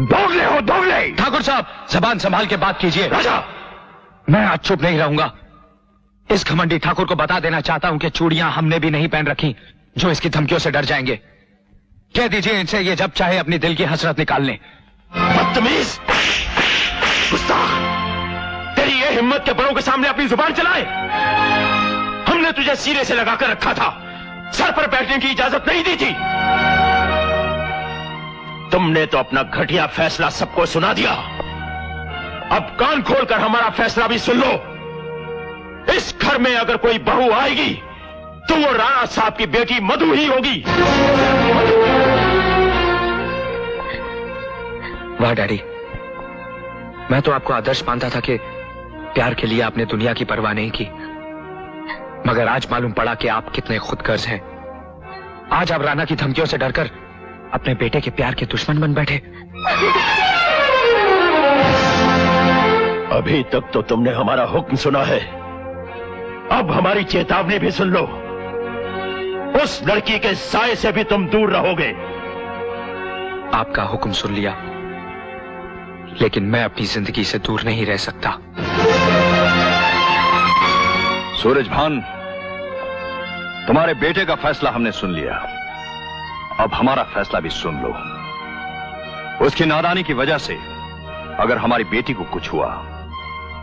दोगले हो, दोगले। ठाकुर साहब, जबान संभाल के बात कीजिए। राजा, मैं आज चुप नहीं रहूंगा। इस घमंडी ठाकुर को बता देना चाहता हूं कि चूड़ियां हमने भी नहीं पहन रखी, जो इसकी धमकियों से डर जाएंगे। कह दीजिए इनसे ये जब चाहे अपनी दिल की हसरत निकाल लें। बदतमीज, गुस्ताख, तेरी ये हिम्मत के बड़ों के सामने अपनी जुबान चलाए। हमने तुझे सीने से लगाकर रखा था, सर पर बैठने की इजाजत नहीं दी थी। तुमने तो अपना घटिया फैसला सबको सुना दिया। अब कान खोलकर हमारा फैसला भी सुन लो। इस घर में अगर कोई बहू आएगी तो वो राणा साहब की बेटी मधु ही होगी। वाह डैडी, मैं तो आपको आदर्श मानता था कि प्यार के लिए आपने दुनिया की परवाह नहीं की, मगर आज मालूम पड़ा कि आप कितने खुदगर्ज हैं। आज आप राणा की धमकियों से डरकर अपने बेटे के प्यार के दुश्मन बन बैठे। अभी तक तो तुमने हमारा हुक्म सुना है, अब हमारी चेतावनी भी सुन लो। उस लड़की के साए से भी तुम दूर रहोगे। आपका हुक्म सुन लिया, लेकिन मैं अपनी जिंदगी से दूर नहीं रह सकता। सूरजभान, तुम्हारे बेटे का फैसला हमने सुन लिया, अब हमारा फैसला भी सुन लो। उसकी नादानी की वजह से अगर हमारी बेटी को कुछ हुआ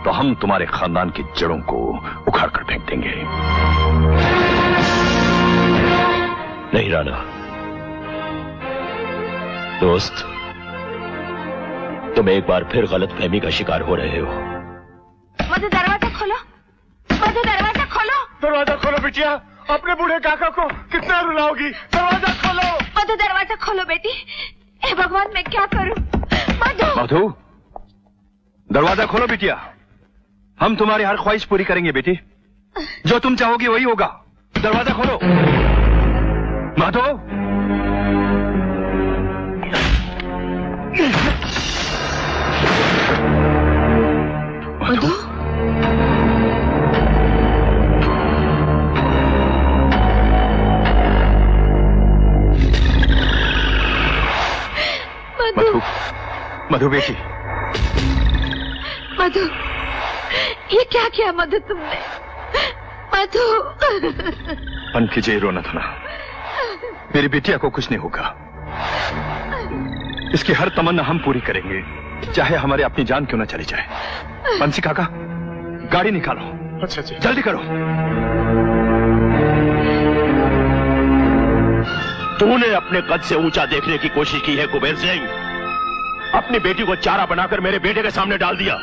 तो हम तुम्हारे खानदान की जड़ों को उखाड़ कर फेंक देंगे। नहीं राणा, दोस्त, तुम एक बार फिर गलतफहमी का शिकार हो रहे हो। मधु, दरवाजा खोलो। मधु, दरवाजा खोलो। दरवाजा खोलो बिटिया, अपने बूढ़े काका को कितना रुलाओगी। दरवाजा खोलो। मधु, दरवाजा खोलो बेटी। हे भगवान, मैं क्या करूं। मधु, मधु, दरवाजा खोलो बिटिया। हम तुम्हारी हर ख्वाहिश पूरी करेंगे बेटी, जो तुम चाहोगी वही होगा। दरवाजा खोलो। मधु, मधु, मधु, मधु बेटी। मधु, ये क्या किया मधु तुमने। मधु, मन कीजिए, रोना धोना। मेरी बिटिया को कुछ नहीं होगा। इसकी हर तमन्ना हम पूरी करेंगे, चाहे हमारे अपनी जान क्यों ना चली जाए। बंसी काका, गाड़ी निकालो। अच्छा जी, जल्दी करो। तूने अपने कद से ऊंचा देखने की कोशिश की है कुबेर सिंह। अपनी बेटी को चारा बनाकर मेरे बेटे के सामने डाल दिया।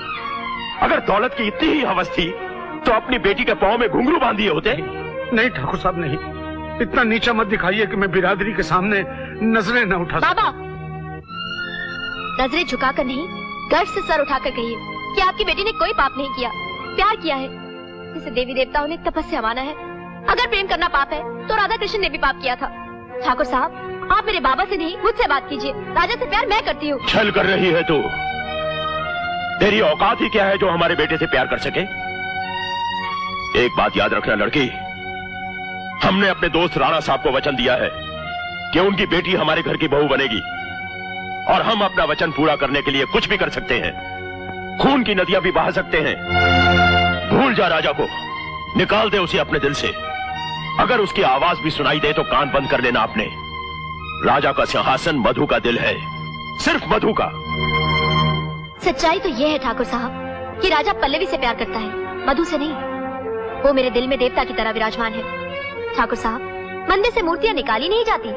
अगर दौलत की इतनी ही हवस थी तो अपनी बेटी के पांव में घुंघरू बांध दिए होते। नहीं ठाकुर साहब, नहीं, इतना नीचा मत दिखाइए कि मैं बिरादरी के सामने नजरें न उठा सकूं। बाबा, नजरें झुकाकर नहीं, गर्व से सर उठाकर कहिए कि आपकी बेटी ने कोई पाप नहीं किया, प्यार किया है, जिसे देवी देवताओं ने तपस्या माना है। अगर प्रेम करना पाप है तो राधा कृष्ण ने भी पाप किया था। ठाकुर साहब, आप मेरे बाबा से नहीं, मुझसे बात कीजिए। राजा से प्यार मैं करती हूँ। छल कर रही है तू। तेरी औकात ही क्या है जो हमारे बेटे से प्यार कर सके। एक बात याद रखना लड़की, हमने अपने दोस्त राणा साहब को वचन दिया है कि उनकी बेटी हमारे घर की बहू बनेगी, और हम अपना वचन पूरा करने के लिए कुछ भी कर सकते हैं। खून की नदियां भी बहा सकते हैं। भूल जा राजा को, निकाल दे उसे अपने दिल से। अगर उसकी आवाज भी सुनाई दे तो कान बंद कर लेना अपने। राजा का सिंहासन मधु का दिल है, सिर्फ मधु का। सच्चाई तो ये है ठाकुर साहब कि राजा पल्लवी से प्यार करता है, मधु से नहीं। वो मेरे दिल में देवता की तरह विराजमान है। ठाकुर साहब, मंदिर से मूर्तियां निकाली नहीं जाती,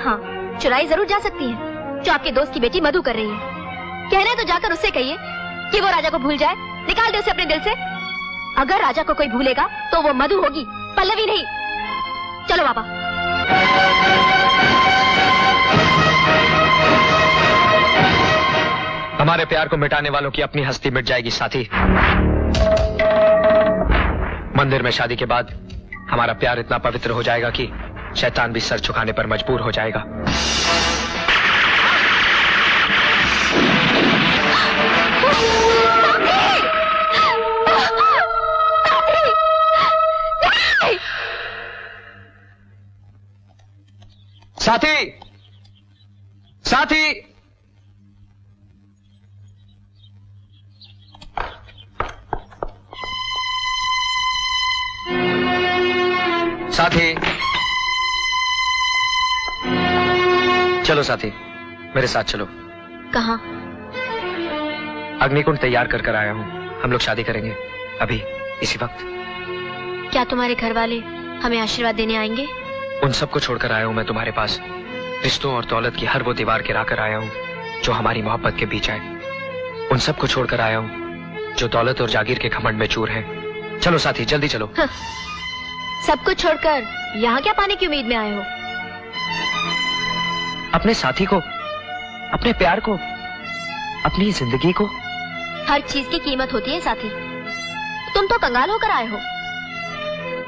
हाँ चुराई जरूर जा सकती हैं, जो आपके दोस्त की बेटी मधु कर रही है। कहना है तो जाकर उससे कहिए कि वो राजा को भूल जाए, निकाल दे उसे अपने दिल से। अगर राजा को कोई भूलेगा तो वो मधु होगी, पल्लवी नहीं। चलो बाबा। हमारे प्यार को मिटाने वालों की अपनी हस्ती मिट जाएगी साथी। मंदिर में शादी के बाद हमारा प्यार इतना पवित्र हो जाएगा कि शैतान भी सर झुकाने पर मजबूर हो जाएगा। साथी, साथी, साथी, चलो साथी, मेरे साथ चलो। कहाँ? अग्निकुंड तैयार कर कर आया हूँ। हम लोग शादी करेंगे अभी, इसी वक्त। क्या तुम्हारे घर वाले हमें आशीर्वाद देने आएंगे? उन सबको छोड़कर आया हूँ मैं तुम्हारे पास। रिश्तों और दौलत की हर वो दीवार गिरा कर आया हूँ जो हमारी मोहब्बत के बीच आए। उन सबको छोड़कर आया हूँ जो दौलत और जागीर के घमंड में चूर है। चलो साथी, जल्दी चलो। सब कुछ छोड़कर यहाँ क्या पाने की उम्मीद में आए हो? अपने साथी को, अपने प्यार को, अपनी जिंदगी को। हर चीज की कीमत होती है साथी। तुम तो कंगाल होकर आए हो।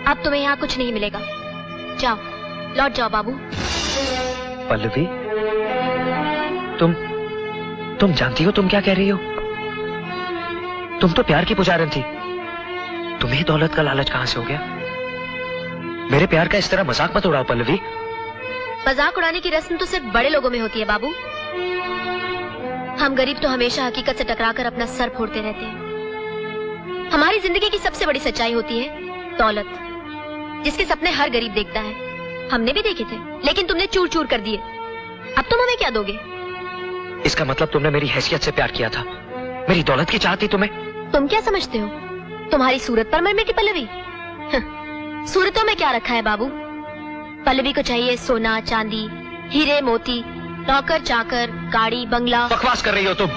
अब तुम्हें यहाँ कुछ नहीं मिलेगा। जाओ, लौट जाओ बाबू। पल्लवी, तुम जानती हो तुम क्या कह रही हो? तुम तो प्यार की पुजारन थी। तुम्हें दौलत का लालच कहां से हो गया? मेरे प्यार का इस तरह मजाक मत उड़ाओ पल्लवी। मजाक उड़ाने की रस्म तो सिर्फ बड़े लोगों में होती है बाबू। हम गरीब तो हमेशा हकीकत से टकराकर अपना सर फोड़ते रहते हैं। हमारी जिंदगी की सबसे बड़ी सच्चाई होती है दौलत, जिसके सपने हर गरीब देखता है। हमने भी देखे थे, लेकिन तुमने चूर चूर कर दिए। अब तुम हमें क्या दोगे? इसका मतलब तुमने मेरी हैसियत से प्यार किया था, मेरी दौलत की चाहत थी तुम्हें। तुम क्या समझते हो? तुम्हारी सूरत पर मर मिटी पल्लवी। सूरतों में क्या रखा है बाबू? पल्लवी को चाहिए सोना चांदी, हीरे मोती, नौकर चाकर, गाड़ी बंगला। बकवास कर रही हो तुम,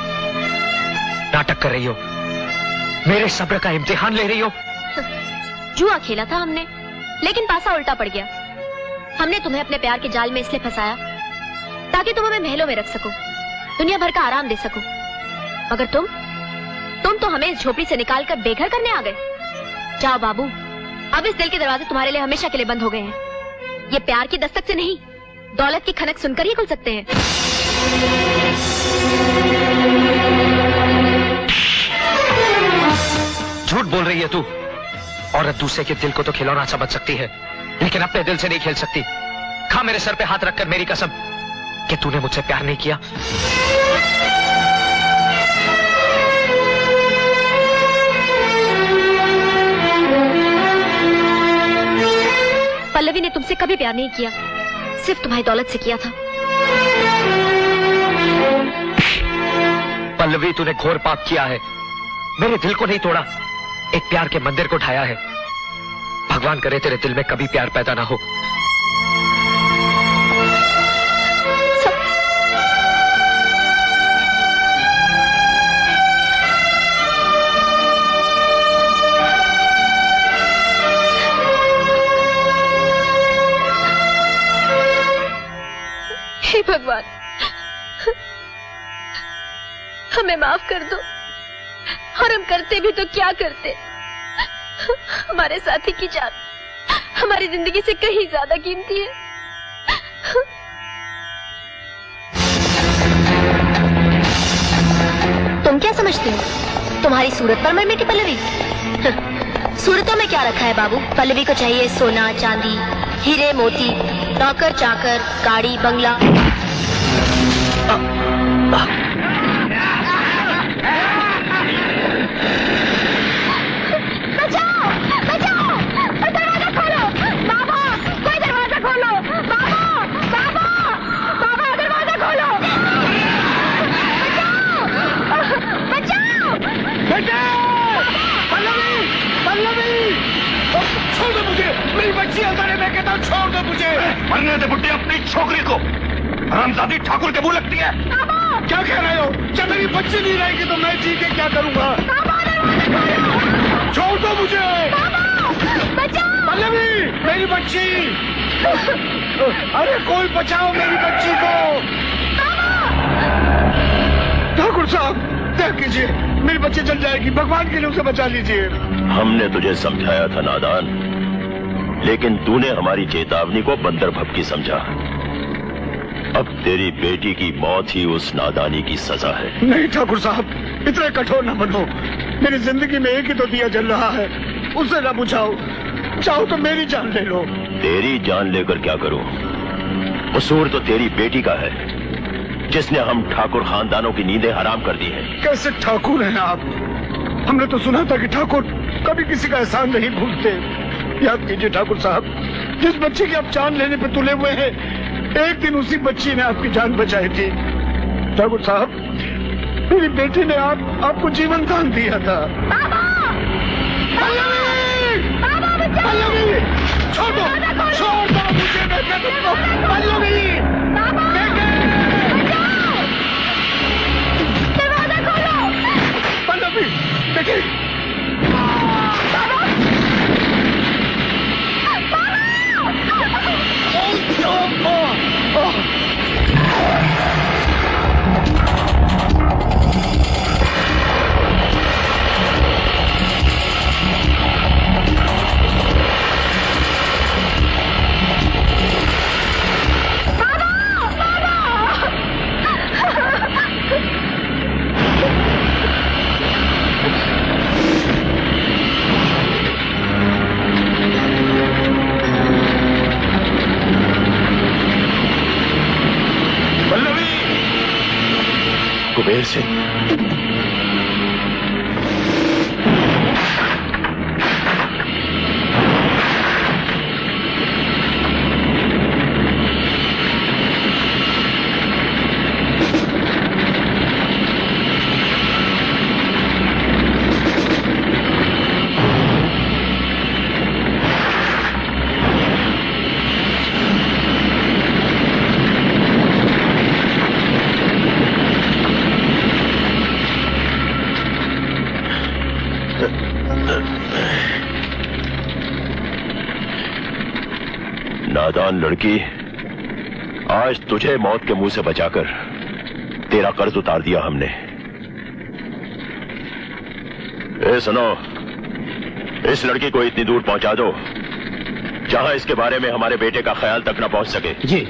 नाटक कर रही हो, मेरे सब्र का इम्तिहान ले रही हो। जुआ खेला था हमने, लेकिन पासा उल्टा पड़ गया। हमने तुम्हें अपने प्यार के जाल में इसलिए फंसाया ताकि तुम हमें महलों में रख सको, दुनिया भर का आराम दे सको। मगर तुम तो हमें इस झोपड़ी से निकालकर बेघर करने आ गए। जाओ बाबू, अब इस दिल के दरवाजे तुम्हारे लिए हमेशा के लिए बंद हो गए हैं। ये प्यार की दस्तक से नहीं, दौलत की खनक सुनकर ही खुल सकते हैं। झूठ बोल रही है तू। औरत दूसरे के दिल को तो खिलौना समझ सकती है, लेकिन अपने दिल से नहीं खेल सकती। खा मेरे सर पे हाथ रखकर मेरी कसम कि तूने मुझसे प्यार नहीं किया। पल्लवी ने तुमसे कभी प्यार नहीं किया, सिर्फ तुम्हारी दौलत से किया था। पल्लवी, तूने घोर पाप किया है। मेरे दिल को नहीं तोड़ा, एक प्यार के मंदिर को ढाया है। भगवान करे तेरे दिल में कभी प्यार पैदा ना हो। हे भगवान, हमें माफ कर दो। और हम करते भी तो क्या करते? हमारे साथी की जान हमारी जिंदगी से कहीं ज्यादा कीमती है। तुम क्या समझते हो? तुम्हारी सूरत पर मर मिटी पल्लवी। सूरतों में क्या रखा है बाबू? पल्लवी को चाहिए सोना चांदी, हीरे मोती, नौकर चाकर, गाड़ी बंगला। बचाओ, बचाओ, दरवाजा खोलो बाबा, कोई दरवाजा खोलो बाबा, बाबा, बाबा दरवाजा खोलो। बचाओ, बचाओ, बेटे, पल्लवी, पल्लवी, छोड़ दो मुझे, मेरी बच्ची अंदर है। मैं कहता हूँ छोड़ दो मुझे। मरने दे बुड्ढे अपनी छोकरी को। हरामजादी ठाकुर के मुंह लगती है। क्या कह रहे हो? जब मेरी बच्ची नहीं रहेगी तो मैं जी के क्या करूंगा? छोड़ दो मुझे। पल्लवी, मेरी बच्ची। अरे कोई बचाओ मेरी बच्ची को। ठाकुर साहब, देख कीजिए, मेरी बच्ची चल जाएगी। भगवान के लिए उसे बचा लीजिए। हमने तुझे समझाया था नादान, लेकिन तूने हमारी चेतावनी को बंदर भपकी समझा। अब तेरी बेटी की मौत ही उस नादानी की सजा है। नहीं ठाकुर साहब, इतने कठोर न बनो। मेरी जिंदगी में एक ही तो दिया जल रहा है, उसे न बुझाओ। चाहो तो मेरी जान ले लो। तेरी जान लेकर क्या करूं? कसूर तो तेरी बेटी का है, जिसने हम ठाकुर खानदानों की नींदें हराम कर दी हैं। कैसे ठाकुर हैं आप? हमने तो सुना था कि ठाकुर कभी किसी का एहसान नहीं भूलते। याद कीजिए ठाकुर साहब, जिस बच्ची की आप जान लेने पे तुले हुए हैं, एक दिन उसी बच्ची ने आपकी जान बचाई थी। ठाकुर साहब, मेरी बेटी ने आपको जीवन दान दिया था। पल्लवी! छोड़ दो मुझे, मैं तुमको। पल्लवी! पल्लवी, देखिए। कुबेर सिंह, नादान लड़की, आज तुझे मौत के मुंह से बचाकर तेरा कर्ज उतार दिया हमने। सुनो, इस लड़की को इतनी दूर पहुंचा दो जहां इसके बारे में हमारे बेटे का ख्याल तक न पहुंच सके। जी।